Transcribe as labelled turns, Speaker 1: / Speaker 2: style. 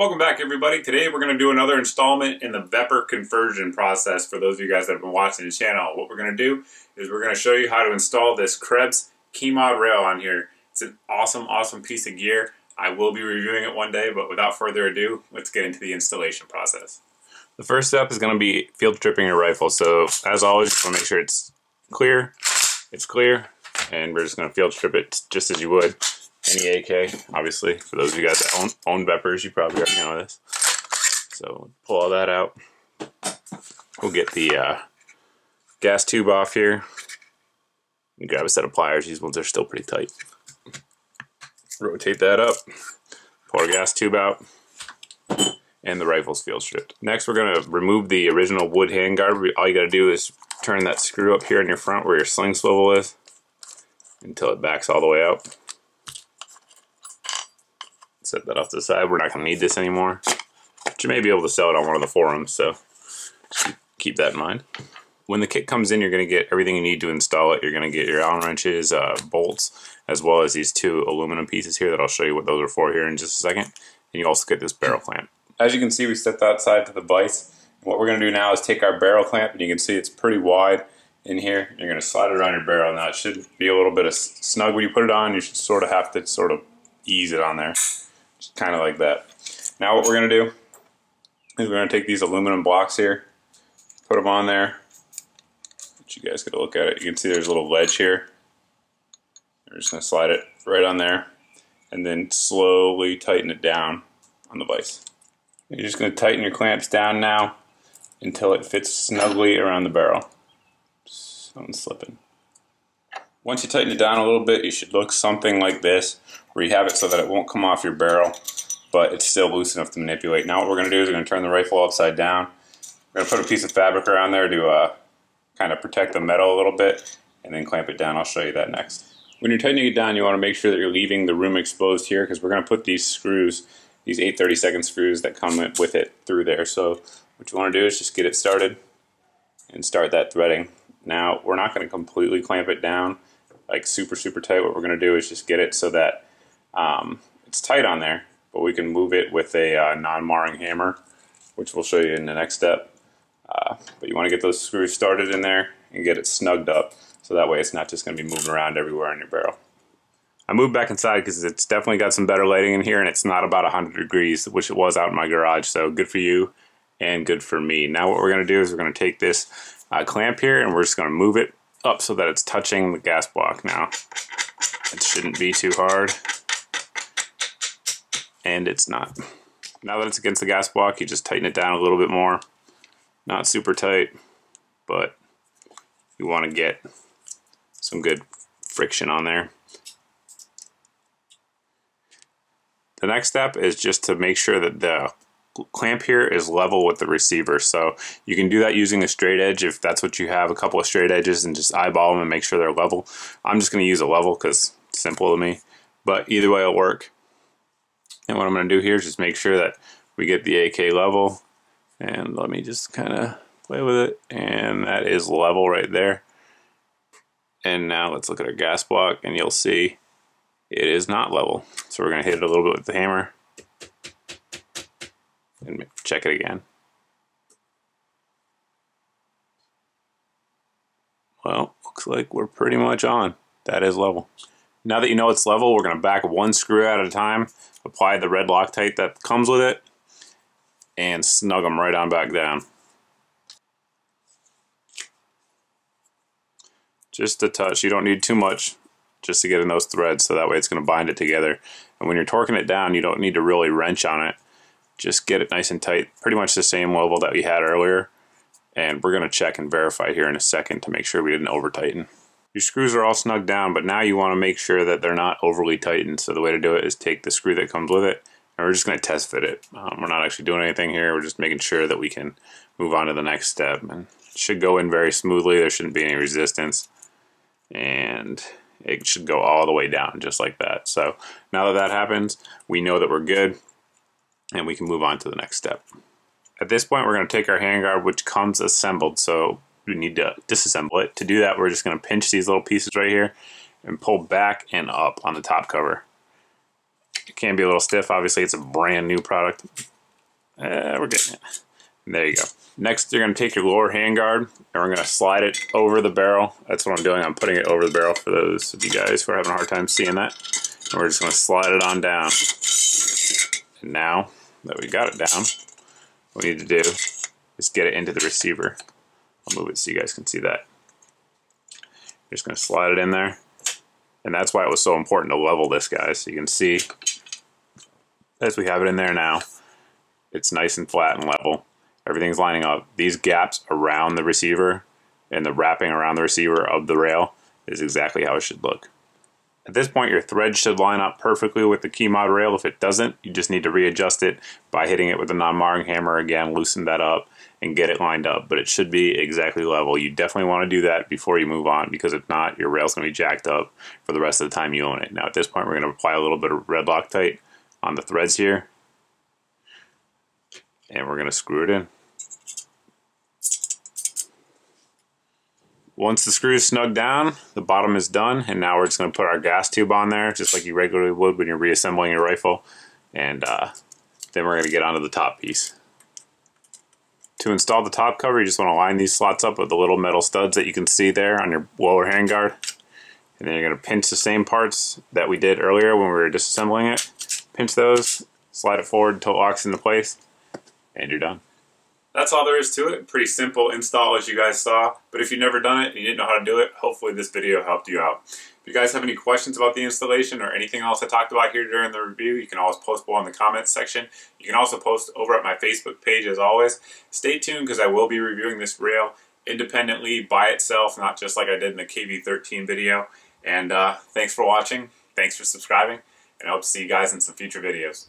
Speaker 1: Welcome back, everybody. Today we're going to do another installment in the Vepr conversion process. For those of you guys that have been watching the channel, what we're going to do is we're going to show you how to install this Krebs KeyMod rail on here. It's an awesome piece of gear. I will be reviewing it one day, but without further ado, let's get into the installation process. The first step is going to be field stripping your rifle. So as always, just want to make sure it's clear, and we're just going to field strip it just as you would any AK. Obviously, for those of you guys that own Veprs, you probably already know this. So pull all that out. We'll get the gas tube off here. You grab a set of pliers. These ones are still pretty tight. Rotate that up. Pull our gas tube out. And the rifle's field stripped. Next, we're going to remove the original wood handguard. All you got to do is turn that screw up here in your front where your sling swivel is until it backs all the way out. Set that off to the side. We're not going to need this anymore. But you may be able to sell it on one of the forums, so keep that in mind. When the kit comes in, you're going to get everything you need to install it. You're going to get your Allen wrenches, bolts, as well as these two aluminum pieces here that I'll show you what those are for here in just a second. And you also get this barrel clamp. As you can see, we set that side to the vise. What we're going to do now is take our barrel clamp, and you can see it's pretty wide in here. You're going to slide it around your barrel. Now it should be a little bit of snug when you put it on. You should sort of have to ease it on there. Just kind of like that. Now what we're going to do is we're going to take these aluminum blocks here, put them on there. Let you guys get a look at it. You can see there's a little ledge here. We're just going to slide it right on there and then slowly tighten it down on the vise. You're just going to tighten your clamps down now until it fits snugly around the barrel. Something's slipping. Once you tighten it down a little bit, you should look something like this, where you have it so that it won't come off your barrel, but it's still loose enough to manipulate. Now what we're going to do is we're going to turn the rifle upside down. We're going to put a piece of fabric around there to kind of protect the metal a little bit, and then clamp it down. I'll show you that next. When you're tightening it down, you want to make sure that you're leaving the room exposed here, because we're going to put these screws, these 8/32 screws that come with it, through there. So what you want to do is just get it started and start that threading. Now we're not going to completely clamp it down like super tight. What we're going to do is just get it so that it's tight on there, but we can move it with a non-marring hammer, which we'll show you in the next step. But you want to get those screws started in there and get it snugged up, so that way it's not just going to be moving around everywhere in your barrel. I moved back inside because it's definitely got some better lighting in here, and it's not about 100 degrees, which it was out in my garage, so good for you and good for me. Now what we're going to do is we're going to take this clamp here, and we're just going to move it up so that it's touching the gas block. Now it shouldn't be too hard, and it's not. Now that it's against the gas block, you just tighten it down a little bit more. Not super tight, but you want to get some good friction on there. The next step is just to make sure that the clamp here is level with the receiver. So you can do that using a straight edge if that's what you have, a couple of straight edges, and just eyeball them and make sure they're level. I'm just going to use a level because it's simple to me, but either way it'll work. And what I'm going to do here is just make sure that we get the AK level, and let me just kind of play with it, and that is level right there. And now let's look at our gas block, and you'll see it is not level. So we're going to hit it a little bit with the hammer and check it again. Well, looks like we're pretty much on. That is level. Now that you know it's level, we're going to back one screw at a time, apply the red Loctite that comes with it, and snug them right on back down. Just a touch. You don't need too much, just to get in those threads, so that way it's going to bind it together. And when you're torquing it down, you don't need to really wrench on it. Just get it nice and tight, pretty much the same level that we had earlier. And we're going to check and verify here in a second to make sure we didn't over tighten. Your screws are all snugged down, but now you want to make sure that they're not overly tightened. So the way to do it is take the screw that comes with it, and we're just going to test fit it. We're not actually doing anything here. We're just making sure that we can move on to the next step. And it should go in very smoothly. There shouldn't be any resistance. And it should go all the way down just like that. So now that that happens, we know that we're good, and we can move on to the next step. At this point, we're going to take our handguard, which comes assembled, so we need to disassemble it. To do that, we're just going to pinch these little pieces right here and pull back and up on the top cover. It can be a little stiff. Obviously, it's a brand new product. We're getting it. And there you go. Next, you're going to take your lower handguard and we're going to slide it over the barrel. That's what I'm doing. I'm putting it over the barrel for those of you guys who are having a hard time seeing that. And we're just going to slide it on down. And now that we got it down, what we need to do is get it into the receiver. I'll move it so you guys can see that. You're just going to slide it in there. And that's why it was so important to level this, guys. So you can see, as we have it in there now, it's nice and flat and level. Everything's lining up. These gaps around the receiver and the wrapping around the receiver of the rail is exactly how it should look. At this point, your thread should line up perfectly with the KeyMod rail. If it doesn't, you just need to readjust it by hitting it with a non-marring hammer again, loosen that up, and get it lined up. But it should be exactly level. You definitely want to do that before you move on, because if not, your rail's going to be jacked up for the rest of the time you own it. Now at this point, we're going to apply a little bit of red Loctite on the threads here, and we're going to screw it in. Once the screw is snugged down, the bottom is done, and now we're just going to put our gas tube on there, just like you regularly would when you're reassembling your rifle, and then we're going to get onto the top piece. To install the top cover, you just want to line these slots up with the little metal studs that you can see there on your lower handguard, and then you're going to pinch the same parts that we did earlier when we were disassembling it. Pinch those, slide it forward until it locks into place, and you're done. That's all there is to it. Pretty simple install, as you guys saw. But if you've never done it and you didn't know how to do it, hopefully this video helped you out. If you guys have any questions about the installation or anything else I talked about here during the review, you can always post below in the comments section. You can also post over at my Facebook page as always. Stay tuned because I will be reviewing this rail independently by itself, not just like I did in the KV13 video. And thanks for watching. Thanks for subscribing. And I hope to see you guys in some future videos.